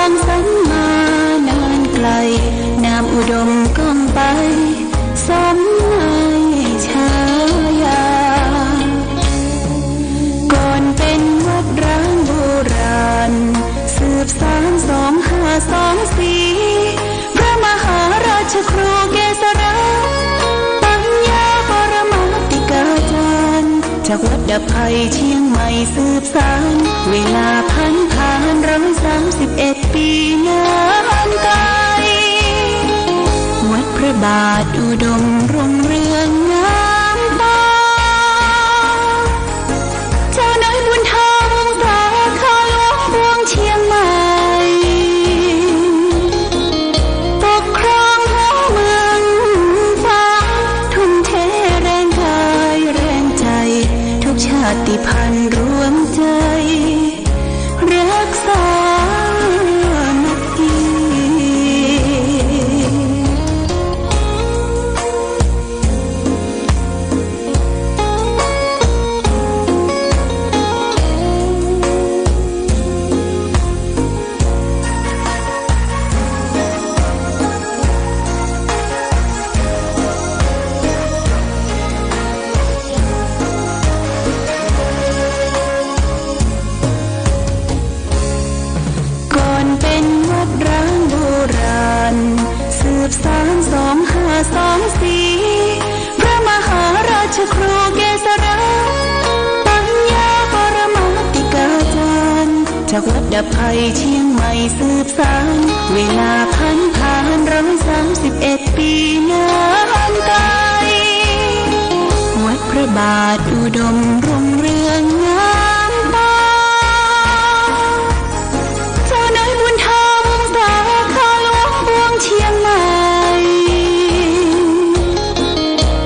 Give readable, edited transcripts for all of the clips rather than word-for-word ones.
างสรรค์มานานไกลนามอุดมก้องไปสมในฉายาก่อนเป็นวัดร้างโบราณสืบสาน2524พระมหาราชครูเกษราปัญญาปรมาติกาจารย์จากวัดดับภัยเชียงใหม่สืบสานเวลาผ่าน131 ปีนานไกลวัดพระบาทอุดมรุ่งเรืองงามตาเจ้านายบุญธรรมสาขาหลวงพวงเชียงใหม่ปกครองหัวเมืองฟ้าทุ่มเทแรงกายแรงใจทุกชาติพันธุ์รวมใจรักษามัคคีเป็นวัดร้างโบราณสืบสาน2524พระมหาราชครูเกษราปัญญาปรมาติกาจารย์จากวัดดับภัยเชียงใหม่สืบสานเวลาผ่าน131 ปีนานไกลวัดพระบาทอุดมรุ่งเรืองงามตาเชียงใหม่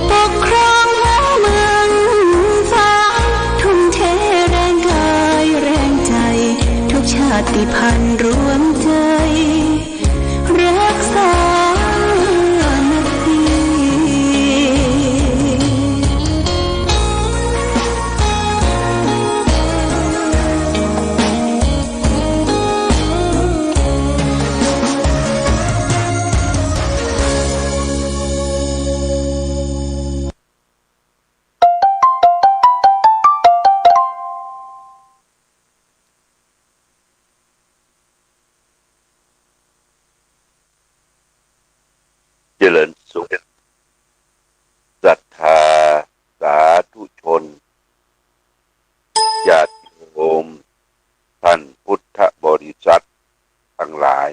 ปกครองหัวเมืองฟ้าทุ่มเทแรงกายแรงใจทุกชาติพันธุ์รวมใจรักษามัคคีเจริญสุขศรัทธาสาธุชนญาติโยมท่านพุทธบริษัททั้งหลาย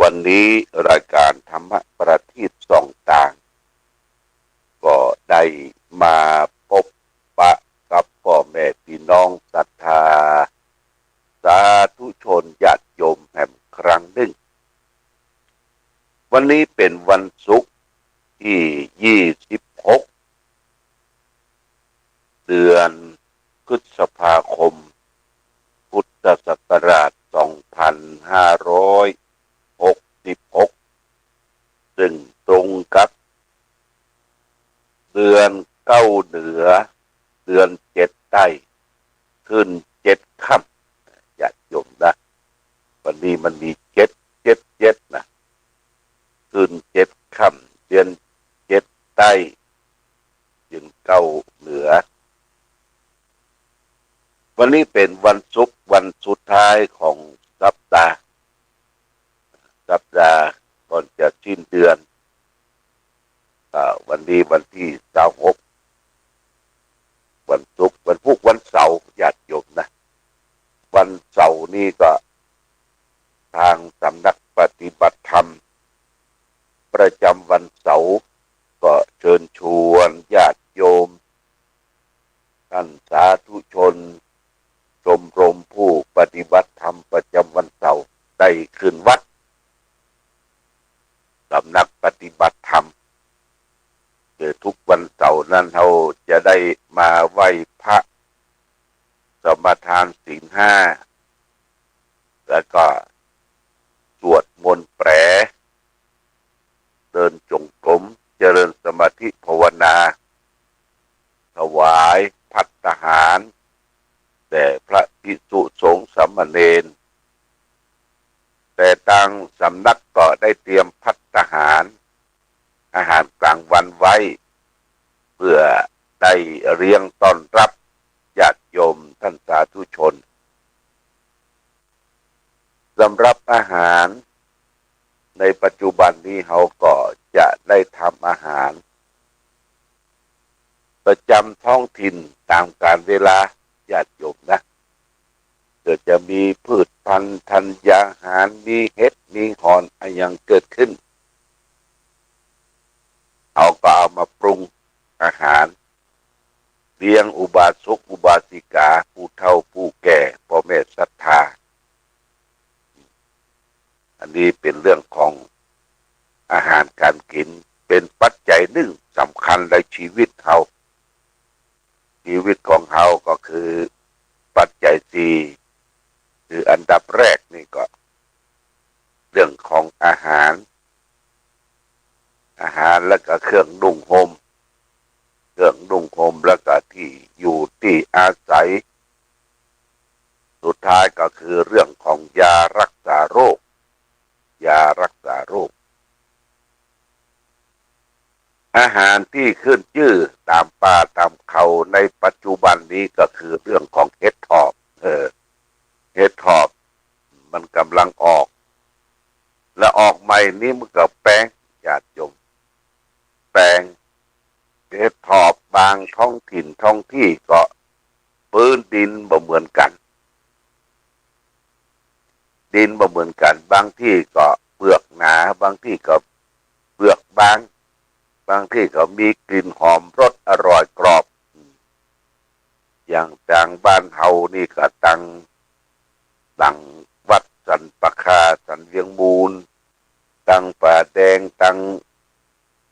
วันนี้รายการธรรมประทีปส่องต่างก็ได้มาพบปะกับพ่อแม่พี่น้องศรัทธาสาธุชนญาติโยมแห่งครั้งหนึ่งวันนี้เป็นวันศุกร์ที่26เดือนพฤษภาคมพุทธศักราช2566ซึ่งตรงกับเดือน9เหนือเดือน7ใต้ขึ้น7ค่ำญาติโยมนะวันนี้มันมี7นะขึ้น7ค่ำเดือน7ใต้ถึง9เหนือวันนี้เป็นวันศุกร์วันสุดท้ายของสัปดาห์ก่อนจะสิ้นเดือนวันนี้วันที่26วันศุกร์วันพุธวันเสาร์ญาติโยมนะวันเสาร์นี้ก็ทางสำนักปฏิบัติธรรมประจำวันเสาร์ก็เชิญชวนญาติโยมท่านสาธุชนชมรมผู้ปฏิบัติธรรมประจำวันเสาร์ได้ขึ้นวัดสำนักปฏิบัติธรรมทุกวันเสาร์นั้นเราจะได้มาไหว้พระสมาทานศีล5แล้วก็สวดมนต์แปรเดินจงกรมเจริญสมาธิภาวนาถวายภัตตาหารแด่พระภิกษุสงฆ์สาม ามเณรแต่ทางสำนักก็ได้เตรียมภัตตาหารอาหารกลางวันไว้เพื่อได้เลี้ยงต้อนรับญาติโยมท่านสาธุชนสำหรับอาหารในปัจจุบันนี้เขาก็จะได้ทำอาหารประจำท้องถิ่นตามกาลเวลาญาติโยมนะเกิดจะมีพืชพันธุ์ธัญญาหารมีเห็ดมีหอนอะไรอย่างเกิดขึ้นเอาก็เอามาปรุงอาหารเลี้ยงอุบาสกอุบาสิกาผู้เฒ่าผู้แก่พ่อแม่ศรัทธาอันนี้เป็นเรื่องของอาหารการกินเป็นปัจจัยหนึ่งสำคัญในชีวิตเขาชีวิตของเขาก็คือปัจจัยสี่คืออันดับแรกนี่ก็เรื่องของอาหารแล้วก็เครื่องนุ่งห่มแล้วก็ที่อยู่ที่อาศัยสุดท้ายก็คือเรื่องของยารักษาโรคอาหารที่ขึ้นชื่อตามป่าตามเขาในปัจจุบันนี้ก็คือเรื่องของเห็ดถอบเห็ดถอบมันกำลังออกและออกใหม่นี้มันก็แปลงญาติโยมแปลงเห็ดถอบบางท้องถิ่นท้องที่ก็พื้นดินบ่เหมือนกันบางที่ก็เปลือกหนาบางที่ก็เปลือกบางที่ก็มีกลิ่นหอมรสอร่อยกรอบอย่างทางบ้านเฮานี่ก็ตังวัดสันปะคาสันเวียงมูลตังป่าแดงตัง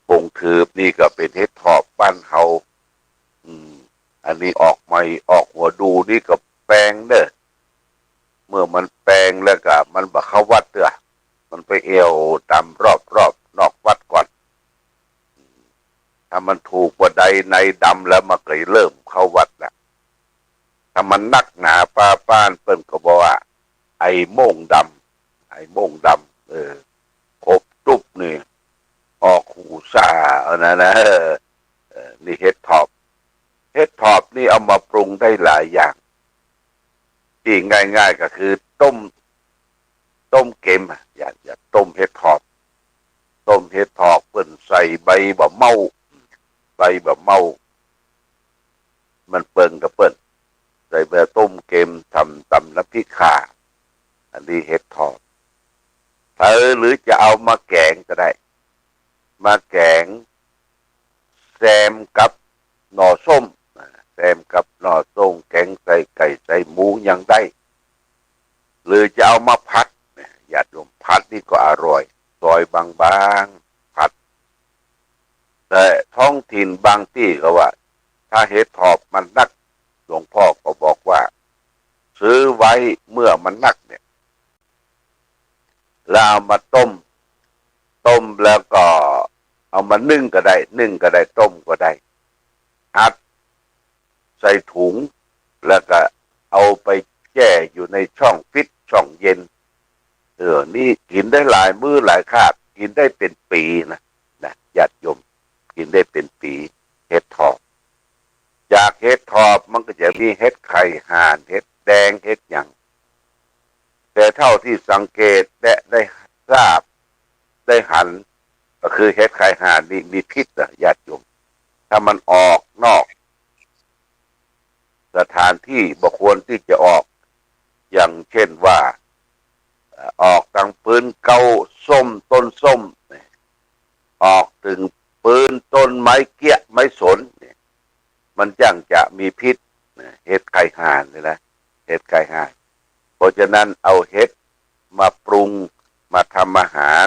ปงถืบนี่ก็เป็นเห็ดถอบบ้านเฮาอันนี้ออกใหม่ออกหัวดูนี่ก็แปลงเด้อเมื่อมันแปลงแล้วก็มันบ่เข้าวัดเด้อมันไปเอวตามรอบนอกวัดก่อนถ้ามันถูกว่าใดในดำแล้วมันก็เริ่มเข้าวัดแล้วถ้ามันนักหนาป้านเปิ้นก็บอกว่าไอ้โม่งดำครบตุบนี่ออกหูซานะนี่เห็ดถอบนี่เอามาปรุงได้หลายอย่างที่ง่ายๆก็คือต้มเค็มอย่าต้มเห็ดถอบเปิ้นใส่ใบบะเมามันเปิงกับเปิ้นใส่แบบต้มเค็มทำตำน้ำพริกข่าอันนี้เห็ดถอบหรือจะเอามาแกงก็ได้มาแกงแซมกับหน่อส้มแกงใส่ไก่ใส่หมูยังได้หรือจะเอามาผัดญาติโยมผัดนี่ก็อร่อยซอยบางๆผัดแต่ท้องถิ่นบางที่ก็ว่าถ้าเห็ดถอบมันนักหลวงพ่อก็บอกว่าซื้อไว้เมื่อมันนักเนี่ยแล้วเอามาต้มแล้วก็เอามานึ่งก็ได้ต้มก็ได้อัดใส่ถุงแล้วก็เอาไปแช่อยู่ในช่องฟิตช่องเย็นนี่กินได้หลายมื้อหลายคาบกินได้เป็นปีนะญาติโยมกินได้เป็นปีเห็ดถอบจากเห็ดถอบมันก็จะมีเห็ดไข่ห่านเห็ดแดงเห็ดหยังแต่เท่าที่สังเกตและได้ทราบได้หันก็คือเห็ดไข่ห่านนี่มีพิษนะญาติโยมถ้ามันออกนอกสถานที่บ่ควรที่จะออกอย่างเช่นว่าออกทางปืนเกาส้มต้นส้มออกถึงปืนต้นไม้เกี้ยไม้สนมันจังจะมีพิษเห็ดไข่ห่านเลยนะเห็ดไข่ห่านเพราะฉะนั้นเอาเห็ดมาปรุงมาทำอาหาร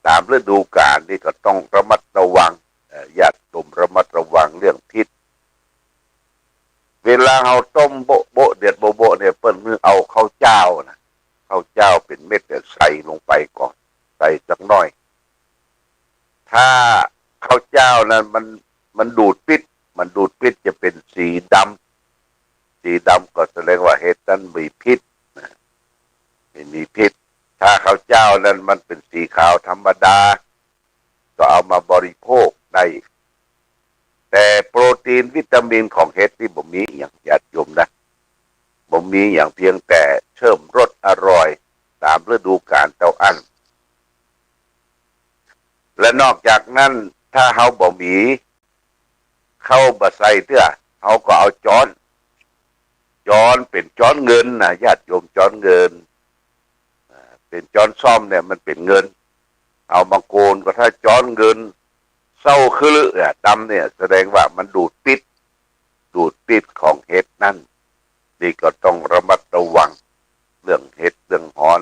ตามฤดูกาลนี่ก็ต้องระมัดระวังญาติโยมระมัดระวังเรื่องพิษเวลาเราต้มโบะเดือดโบะเนี่ยเปิ้นมือเอาข้าวเจ้าเป็นเม็ดใส่ลงไปก่อนใส่สักหน่อยถ้าข้าวเจ้านั้นมันดูดพิษจะเป็นสีดำก็แสดงว่าเห็ดนั้นมีพิษ นั้นมันเป็นสีขาวธรรมดาก็เอามาบริโภคได้แต่โปรตีนวิตามินของเห็ดที่บ่มีอย่างญาติโยมนะบ่มีอย่างเพียงแต่เพิ่มรสอร่อยตามฤดูกาลเท่าอันและนอกจากนั้นถ้าเฮาบ่มีเข้าบ่ใส่เตื้อเฮาก็เอาจ้อนเป็นจ้อนเงินนะญาติโยมจ้อนเงินเป็นจ้อนซ่อมเนี่ยมันเป็นเงินเอามาโกนก็ถ้าจ้อนเงินเศร้าคือดำเนี่ยแสดงว่ามันดูดปิดของเห็ดนั่นนี่ก็ต้องระมัดระวังเรื่องเห็ดเรื่องหอน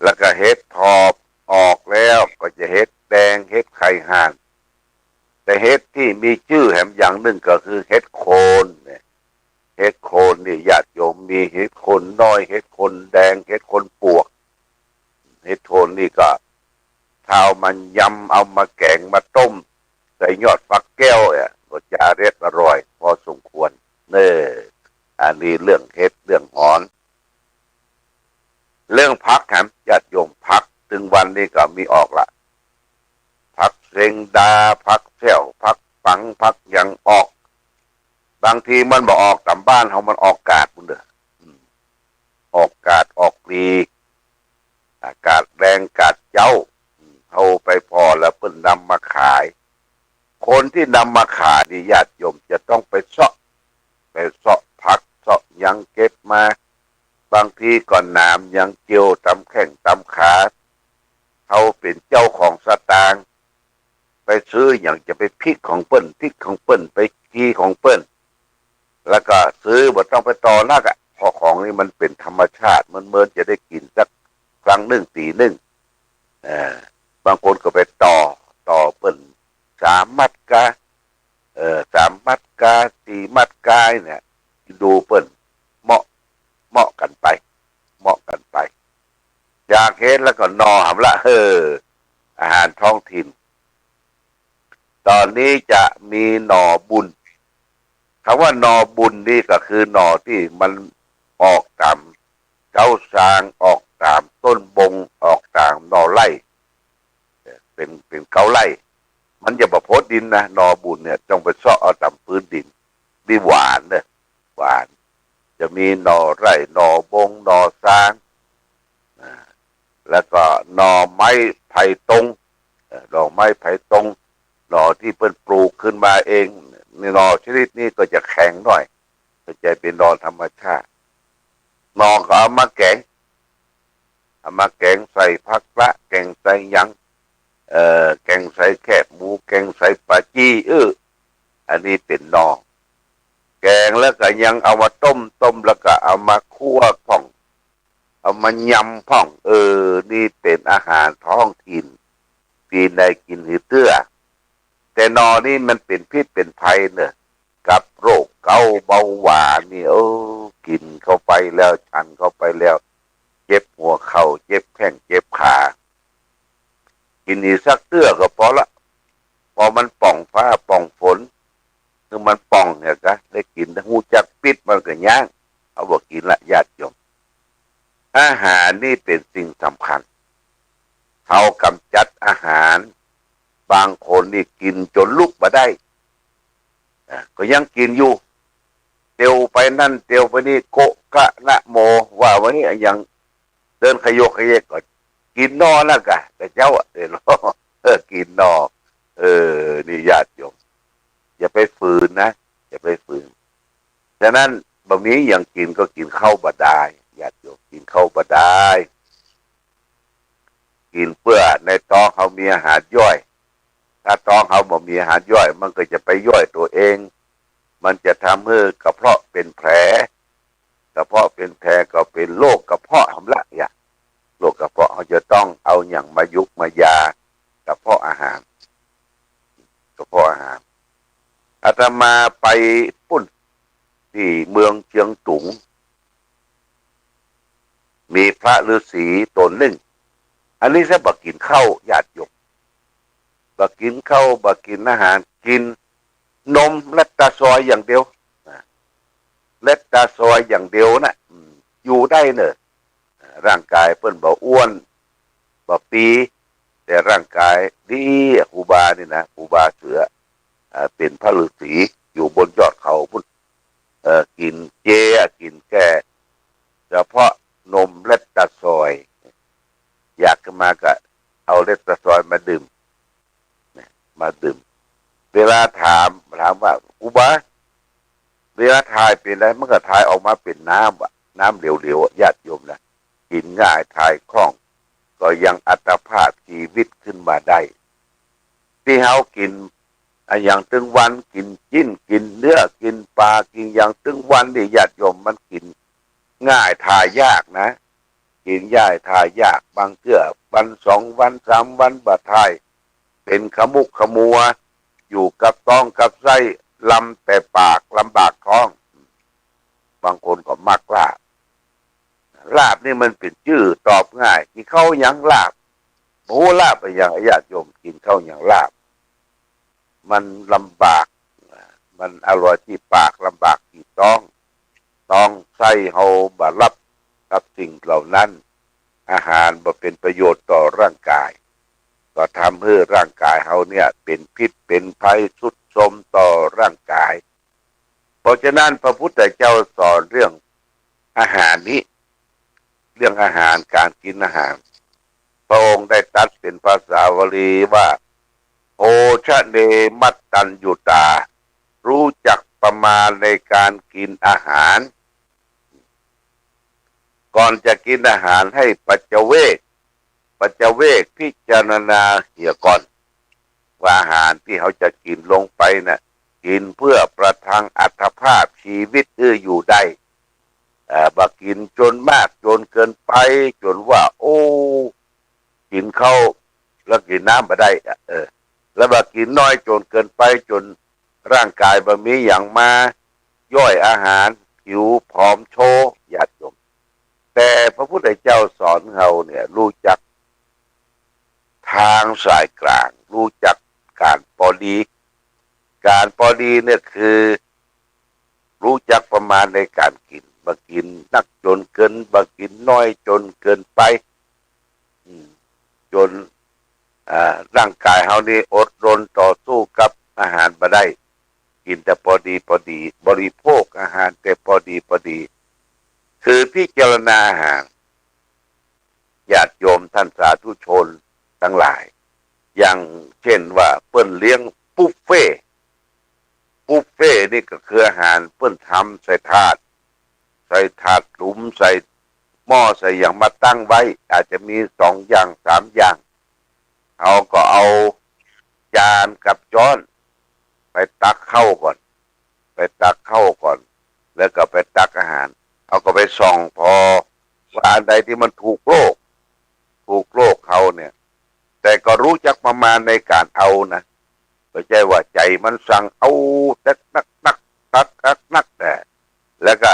แล้วก็เห็ดถอบออกแล้วก็จะเห็ดแดงเห็ดไข่ห่านแต่เห็ดที่มีชื่อแหมอย่างหนึ่งก็คือเห็ดโคนเนี่ยเห็ดโคนนี่ญาติโยมมีเห็ดโคนน้อยเห็ดโคนแดงเห็ดโคนปวกเห็ดโคนนี่ก็ถ้าเอามันยำเอามาแกงมาต้มใส่ยอดฟักแก้วเนี่ยก็จะอร่อยพอสมควรอันนี้เรื่องเห็ดเรื่องหอนเรื่องพักแหมญาติโยมพักถึงวันนี้ก็มีออกละพักเซงดาพักแซวพักปังพักยังออกบางทีมันบ่ออกตามบ้านเฮามันออกกาดพุ่นเด้อออกกาดออกดีอากาศแรงกาดเจ้าเอาไปพอแล้วเพิ่นนำมาขายคนที่นำมาขายนี่ญาติโยมจะต้องไปเสาะผักเสาะยังเก็บมาบางทีก่อนน้ำยังเจียวตำแข้งตำขาเขาเป็นเจ้าของสตางค์ไปซื้ออย่างจะไปพริกของเปิ้นไปขี้ของเปิ้นแล้วก็ซื้อบ่ต้องไปต่อนักพอของนี่มันเป็นธรรมชาติมันเหมือนจะได้กินสักครั้งหนึ่งปีหนึ่งบางคนก็ไปต่อเปิ้น3 มัดกา3 มัดกา4 มัดกาเนี่ยดูเปิ้นเหมาะกันไปอยากเห็นแล้วก็นอหำละอาหารท้องถิ่นตอนนี้จะมีหน่อบุญคำว่าหน่อบุญนี่ก็คือหน่อที่มันออกตามเก้าซางออกตามต้นบงออกตามหน่อไร่เป็นเก้าไร่มันจะบ่โพดดินนะหน่อบุญเนี่ยต้องไปเสาะเอาตามพื้นดินนี่หวานเนี่ยหวานจะมีหน่อไร่หน่อบงหน่อซางแล้วก็หน่อไม้ไผ่ตรงหน่อไม้ไผ่ตรงหน่อที่เพิ่นปลูกขึ้นมาเองหน่อชนิดนี้ก็จะแข็งหน่อยก็จะเป็นหน่อธรรมชาติหน่อก็เอามาแกงใส่ผักละแกงใส่ยังแกงใส่แคบหมูแกงใส่ปลาจี้อันนี้เป็นหน่อแกงแล้วก็ยังเอามาต้มแล้วก็เอามาคั่วพ่องเอามายำพ่องนี่เป็นอาหารท้องถิ่นปีในกินหือเตื้อแต่หนอนี่มันเป็นพิษเป็นภัยเนอะกับโรคเกาต์เบาหวานนี่กินเข้าไปแล้วชันเข้าไปแล้วเจ็บหัวเข่าเจ็บแข้งเจ็บขากินอีสักเตื้อก็พอละพอมันป่องฟ้าป่องฝนคือมันป่องเนี่ยก็ได้กินหูจักปิดมันก็ย่างเอาบอกกินละญาติโยมอาหารนี่เป็นสิ่งสำคัญเขากำจัดอาหารบางคนนี่กินจนลุกมาได้ก็ยังกินอยู่เตียวไปนั่นเตียวไปนี่โกะกะนะโมว่าวันนี้ยังเดินขยกขยเยกก็กินนอแล้วกะแต่เจ้าเดี๋ยวกินนอนี่ญาติโยมอย่าไปฝืนนะอย่าไปฝืนฉะนั้นบะหมี่อย่างกินก็กินข้าวบะได้ญาติโยมกินข้าวบะได้กินเพื่อในท้องเขามีอาหารย่อยถ้าท้องเขาบ่มีอาหารย่อยมันก็จะไปย่อยตัวเองมันจะทำให้กระเพาะเป็นแผลก็เป็นโรคกระเพาะทำละอย่างโรคกระเพาะเขาจะต้องเอาอย่างมายุกมายากระเพาะอาหารอาตมาไปปุ่นที่เมืองเชียงตุงมีพระฤาษีตนหนึ่งอันนี้ซะบักกินข้าวญาติโยมบักกินข้าวบักกินอาหารกินนมและตาซอยอย่างเดียวและตาซอยอย่างเดียวนะอยู่ได้เนอะร่างกายเปิ้นบ่อ้วน บ่ปีแต่ร่างกายดีครูบานี่นะครูบาเสือเป็นพระฤาษีอยู่บนยอดเขาพุ่นกินเจกินแก่เฉพาะนมเล็ดตะซอยอยากขึ้นมาก็เอาเล็ดตะซอยมาดื่มมาดื่มเวลาถามว่าครูบาเวลาทายเป็นอะไรมันก็ทายออกมาเป็นน้ำน้ำเหลวๆญาติโยมนะกินง่ายทายคล่องก็ยังอัตภาพชีวิตขึ้นมาได้ที่เฮากินอย่างตึงวันกินจิ้นกินเนื้อกินปลากินอย่างตึงวันนี่ญาติโยมมันกินง่ายทายยากนะกินย่ายทายยากบางเกือวัน2 วัน3 วันบ่ทายเป็นขมุกขมัวอยู่กับท้องกับไส้ลำแต่ปากลำบากท้องบางคนก็มักลาบนี่มันเป็นชื่อตอบง่ายกินข้าวหยังลาบหมูลาบไปอย่างญาติโยมกินข้าวหยังลาบมันลำบากมันอร่อยที่ปากลำบากที่ต้องไส้เฮาบ่รับกับสิ่งเหล่านั้นอาหารบ่เป็นประโยชน์ต่อร่างกายก็ทำให้ร่างกายเฮาเนี่ยเป็นพิษเป็นภัยทรุดโทรมต่อร่างกายเพราะฉะนั้นพระพุทธเจ้าสอนเรื่องอาหารนี้เรื่องอาหารการกินอาหารพระองค์ได้ตรัสเป็นภาษาบาลีว่าโภชเนมัตตัญญูตารู้จักประมาณในการกินอาหารก่อนจะกินอาหารให้ปัจเวกพิจารณาเสียก่อนว่าอาหารที่เขาจะกินลงไปน่ะกินเพื่อประทังอัตภาพชีวิตอยู่ได้บ่กินจนมากจนเกินไปจนว่าโอ้กินข้าวแล้วกินน้ำบ่ได้แล้วบ่กินน้อยจนเกินไปจนร่างกายบ่มีอย่างมาย่อยอาหารผิวผอมโชญาติโยมแต่พระพุทธเจ้าสอนเราเนี่ยรู้จักทางสายกลางรู้จักการพอดีเนี่ยคือรู้จักประมาณในการกินบ่กินนักจนเกินบ่กินน้อยจนเกินไปจนร่างกายเฮานี่อดรนต่อสู้กับอาหารบ่ได้กินแต่พอดีบริโภคอาหารแต่พอดีคือพิจารณาอาหารญาติโยมท่านสาธุชนทั้งหลายอย่างเช่นว่าเปิ้นเลี้ยงบุฟเฟ่นี่ก็คืออาหารเปิ้นทำใส่ถาดหลุมใส่หม้อใส่อย่างมาตั้งไว้อาจจะมี2 อย่าง3 อย่างเอาก็เอาจานกับช้อนไปตักเข้าก่อนแล้วก็ไปตักอาหารเอาก็ไปส่องพอว่าอันใดที่มันถูกโลกเขาเนี่ยแต่ก็รู้จักประมาณในการเอานะไม่ใช่ว่าใจมันสั่งเอาแต่นักแต่แล้วก็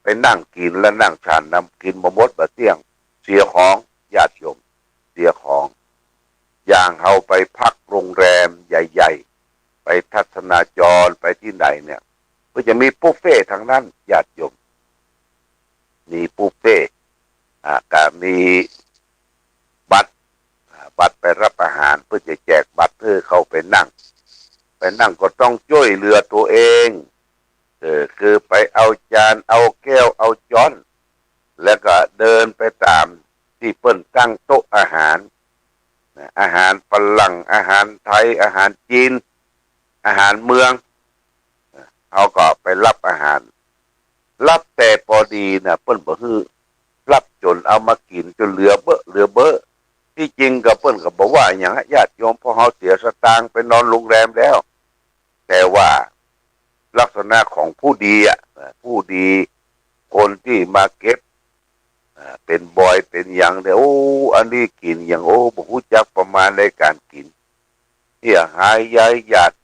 ไปนั่งกินแล้วนั่งชานน้ำกินบ่หมดบ่เที่ยงเสียของญาติโยมเสียของอย่างเฮาไปพักโรงแรมใหญ่ๆไปทัศนาจรไปที่ไหนเนี่ยก็จะมีบุฟเฟ่ทางนั้นญาติโยมมีบุฟเฟ่ก็มีบัตรไปรับอาหารเพื่อจะแจกบัตรเพื่อเข้าไปนั่งก็ต้องช่วยเหลือตัวเองคือไปเอาจานเอาแก้วเอาช้อนแล้วก็เดินไปตามที่เปิ้นตั้งโต๊ะอาหารฝรั่งอาหารไทยอาหารจีนอาหารเมืองเขาก็ไปรับอาหารรับแต่พอดีนะเปิ้นบ่ฮื้อรับจนเอามากินจนเหลือเบ้อที่จริงก็เปิ้นก็บอกว่าอย่างญาติโยมพอเฮาเสียสตางค์ไปนอนโรงแรมแล้วแต่ว่าลักษณะของผู้ดีคนที่มาเก็บเป็นบอยเป็นอย่างเดียวโอ้อันนี้กินอย่างโอ้บ่รู้จักประมาณในการกินที่หายย้ายญาติ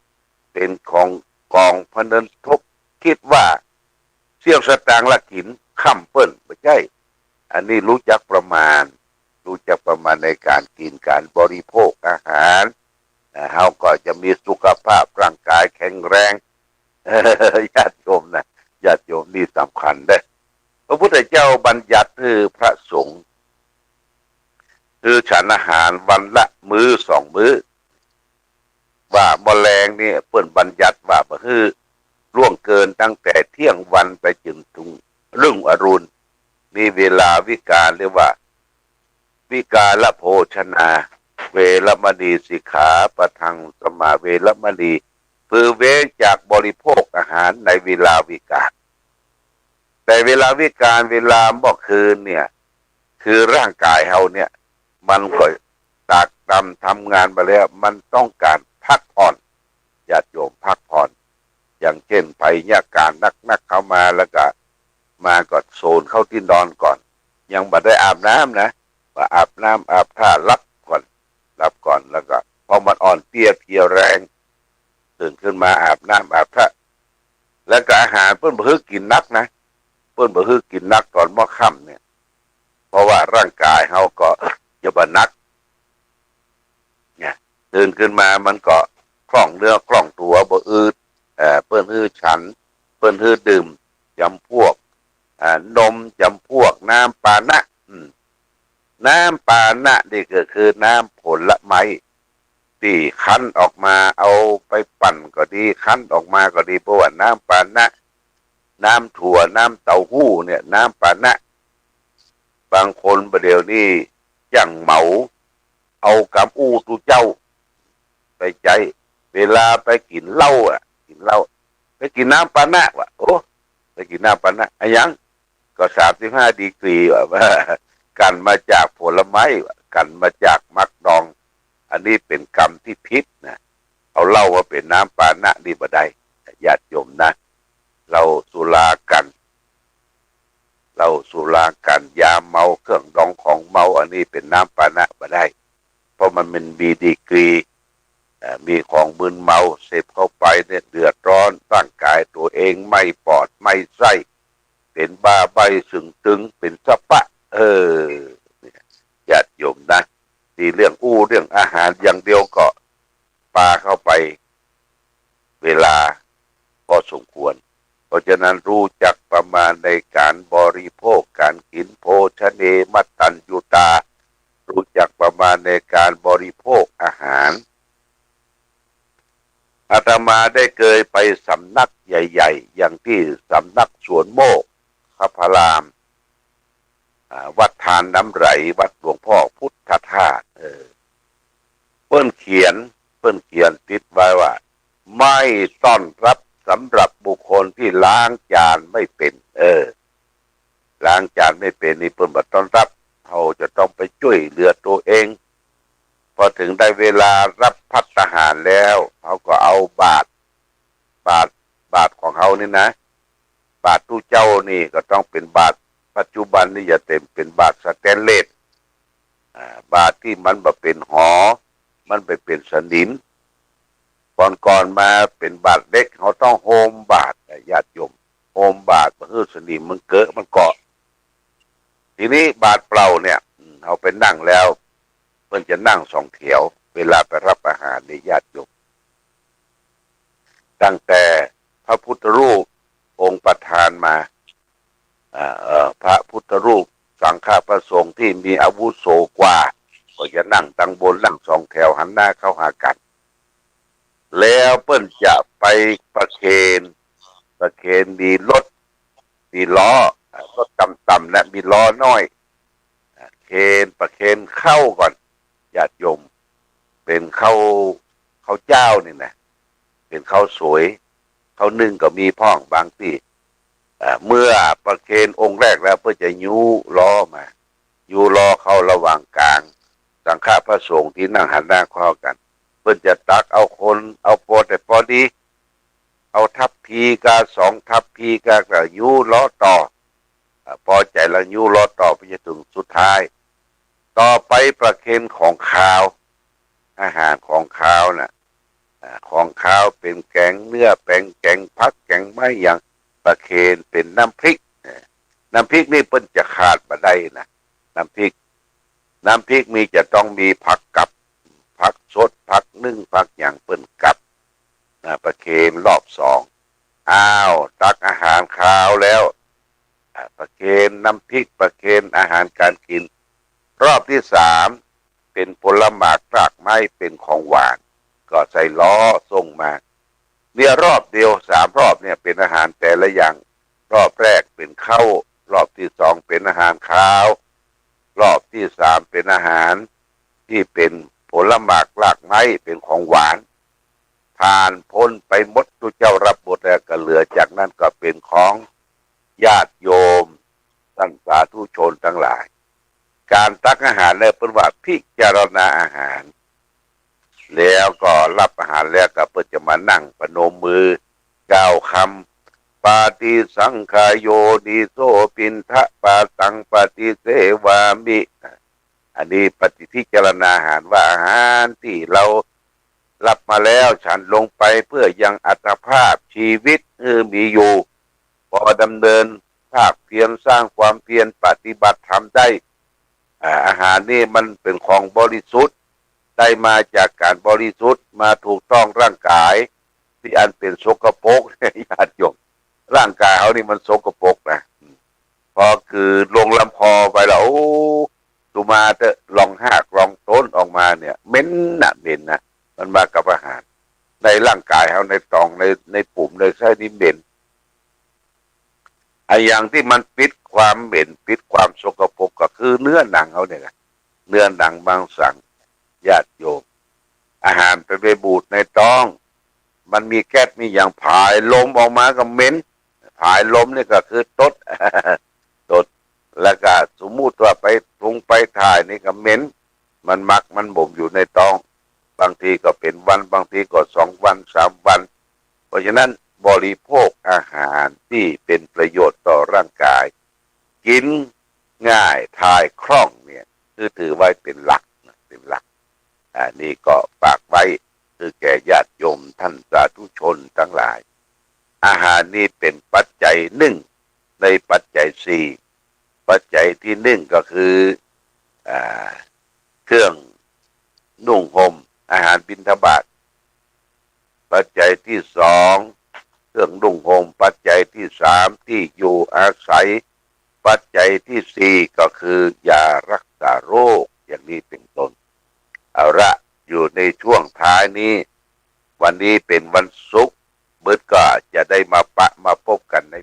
เป็นของกองพนันทบคิดว่าเสี่ยวสตางค์ละกินค่ำเปิ้นไม่ใช่อันนี้รู้จักประมาณในการกินการบริโภคอาหารเฮาก็จะมีสุขภาพร่างกายแข็งแรงญาติโยมนี่สำคัญเด้อพระพุทธเจ้าบัญญัติคือพระสงฆ์ค คือฉันอาหารวันละมื้อสองมื้อว่าแมลงนี่เปิ้นบัญญัติว่าบ่คือล่วงเกินตั้งแต่เที่ยงวันไปจนถึงรุ่งอรุณมีเวลาวิกาลเรียกว่าวิกาลโภชนาเวรมณีสิกขาปะทังสมาเวรมณีคือเว้นจากบริโภคอาหารในเวลาวิกาลแต่เวลาวิกาลเวลาเมื่อคืนเนี่ยคือร่างกายเฮาเนี่ยมันก็ตากตำทำงานมาแล้วมันต้องการพักผ่อนญาติโยมพักผ่อนอย่างเช่นไปเนี่ยการนักเข้ามาแล้วก็มาก็โซนเข้าที่นอนก่อนยังบ่ได้อาบน้ำนะว่าอาบน้ำอาบท่ารับก่อนแล้วก็พอมันอ่อนเพลียแรงตื่นขึ้นมาอาบน้ำอาบท่าแล้วก็อาหารเพิ่นบ่ฮึกกินนักนะเพิ่นบ่ฮึกกินนักตอนมื้อค่ำเนี่ยเพราะว่าร่างกายเฮาก็จะบ่นักเนี่ยตื่นขึ้นมามันก็คล่องเนื้อคล่องตัวบ่อืดเปิ้นฮื้อฉันเปิ้นฮื้อดื่มจำพวกนมจำพวกน้ำปานะน้ำปานะนี่ก็คือน้ำผลไม้ที่คั้นออกมาเอาไปปั่นก็ดีคั้นออกมาก็ดีเพราะว่าน้ำปานะน้ำถั่วน้ำเต้าหู้เนี่ยน้ำปานะบางคนประเดี๋ยวนี้อย่างเหมาเอากำอู้ตุเจ้าไปใจเวลาไปกินเหล้าไปกินน้ำปานะวะโอ้ไปกินน้ำปานะอะไรยังก็35 ดีกรีว่ากันมาจากผลไม้กันมาจากมักดองอันนี้เป็นกรรมที่พิษนะเอาเหล้าว่าเป็นน้ำปานะนี่บ่ได้ญาติโยมนะเราสุรากันยาเมาเครื่องดองของเมาอันนี้เป็นน้ำปานะบ่ได้เพราะมันเป็นมีดีกรีมีของมึนเมาเสพเข้าไปเนี่ยเดือดร้อนร่างกายตัวเองไม่ปอดไม่ไส้เป็นบ้าใบสึงตึงเป็นสะปะญาติโยมนะที่เรื่องเรื่องอาหารอย่างเดียวก็ปาเข้าไปเวลาพอสมควรเพราะฉะนั้นรู้จักประมาณในการบริโภคการกินโภชเนมัตตัญญูตารู้จักประมาณในการบริโภคอาหารอาตมาได้เคยไปสำนักใหญ่ๆอย่างที่สำนักสวนโมกขพารามวัดทานน้ำไหลวัดหลวงพ่อพุทธทาสเพิ่นเขียนติดไว้ว่าไม่ต้อนรับสำหรับบุคคลที่ล้างจานไม่เป็นล้างจานไม่เป็นนี่เพิ่นบ่ต้อนรับเขาจะต้องไปช่วยเหลือตัวเองพอถึงได้เวลารับภัตตาหารแล้วเขาก็เอาบาตรของเขานี่นะบาตรตู้เจ้านี่ก็ต้องเป็นบาตรปัจจุบันนี่อย่าเต็มเป็นบาตรสแตนเลสบาตรที่มันบ่เป็นหอมันไปเป็นสนิมก่อนมาเป็นบาตรเล็กเขาต้องโฮมบาตรญาติโยมโฮมบาตรเพื่อสนิมมันเกอะมันเกาะทีนี้บาตรเปล่าเนี่ยเอาไปนั่งแล้วเพิ่นจะนั่ง2 แถวเวลาไปรับอาหารในญาติโยมตั้งแต่พระพุทธรูปองค์ประธานมาพระพุทธรูปสังฆาพระสงฆ์ที่มีอาวุโสกว่าก็จะนั่งตั้งบนนั่ง2 แถวหันหน้าเข้าหากันแล้วเปิ้นจะไปประเคนมีรถมีล้อรถต่ำๆและมีล้อน้อยประเคนเข้าก่อนญาติโยมเป็นข้าวเจ้านี่นะเป็นข้าวสวยข้าวนึ่งก็มีพ่องบางที่เมื่อประเคนองค์แรกแล้วเพื่อจะยูล้อมายูล้อเข้าระหว่างกลางสังฆพระสงฆ์ที่นั่งหันหน้าเข้ากันเพื่อจะตักเอาคนเอาโปรแต่พอดีเอาทัพพีกา2 ทัพพีกาก็ยูล้อต่อพอใจแล้วยูล้อต่อไปจนถึงสุดท้ายต่อไปประเคนของขาวอาหารของขาวน่ะของขาวเป็นแกงเนื้อแกงผักแกงไม้อย่างประเคนเป็นน้ำพริกนี่เปิ้นจะขาดบ่ได้นะน้ำพริกมีจะต้องมีผักกับผักสดผักนึ่งผักอย่างเปิ้นกับประเคนรอบ2ตักอาหารขาวแล้วประเคนน้ำพริกประเคนอาหารการกินรอบที่ เป็นผลหมากรากไม้เป็นของหวานก็ใส่ล้อส่งมาเนี่ยรอบเดียว3 รอบเนี่ยเป็นอาหารแต่ละอย่างรอบแรกเป็นข้าวรอบที่2เป็นอาหารข้าวรอบที่3เป็นอาหารที่เป็นผลหมากรากไม้เป็นของหวานผ่านพ้นไปหมดทุกเจ้ารับบทแล้วก็เหลือจากนั้นก็เป็นของญาติโยมท่านสาธุชนทั้งหลายการตักอาหารเนี่ยเป็นว่าพิจารณาอาหารแล้วก็รับอาหารแล้วก็เพื่อจะมานั่งประนมมือกล่าวคำปาติสังขายโยนิโสปินทะปาตังปฏิเสวามิอันนี้ปฏิพิจารณาอาหารว่าอาหารที่เรารับมาแล้วฉันลงไปเพื่อยังอัตภาพชีวิตมีอยู่พอดำเนินภาคเพียรสร้างความเพียรปฏิบัติธรรมได้อาหารนี่มันเป็นของบริสุทธิ์ได้มาจากการบริสุทธิ์มาถูกต้องร่างกายที่อันเป็นสกปรกญาติโยมร่างกายเขานี่มันสกปรกนะพอคือลงลำคอไปแล้วตุมาจะลองหากลองต้นออกมาเนี่ยเหม็นนะเหม็นนะมันมากับอาหารในร่างกายเขาในตองในปุ่มในไส้นี่เหม็นไอ้อย่างที่มันปิดความเหม็นปิดความสกปรกก็คือเนื้อหนังเขาเนี่ยเนื้อหนังบางสั่งญาติโยมอาหารไปบูดในท้องมันมีแก๊สมีอย่างผายลมออกมาก็เหม็นผายลมนี่ก็คือตด ตดแล้วก็สมมุติว่าไปปรุงไปถ่ายนี่ก็เหม็นมันมักมันบ่มอยู่ในท้องบางทีก็เป็นวันบางทีก็2 วัน3 วันเพราะฉะนั้นบริโภคอาหารที่เป็นประโยชน์ต่อร่างกายกินง่ายถ่ายคล่องเนี่ยคือถือไว้เป็นหลักนี่ก็ฝากไว้คือแก่ญาติโยมท่านสาธุชนทั้งหลายอาหารนี่เป็นปัจจัย1ในปัจจัย4ปัจจัยที่1ก็คือเครื่องนุ่งห่มอาหารบิณฑบาตปัจจัยที่2เครื่องนุ่งห่มปัจจัยที่3ที่อยู่อาศัยปัจจัยที่4ก็คือยารักษาโรคอย่างนี้เป็นต้นเอาละอยู่ในช่วงท้ายนี้วันนี้เป็นวันศุกร์เบิดก็จะได้มาพบกันใน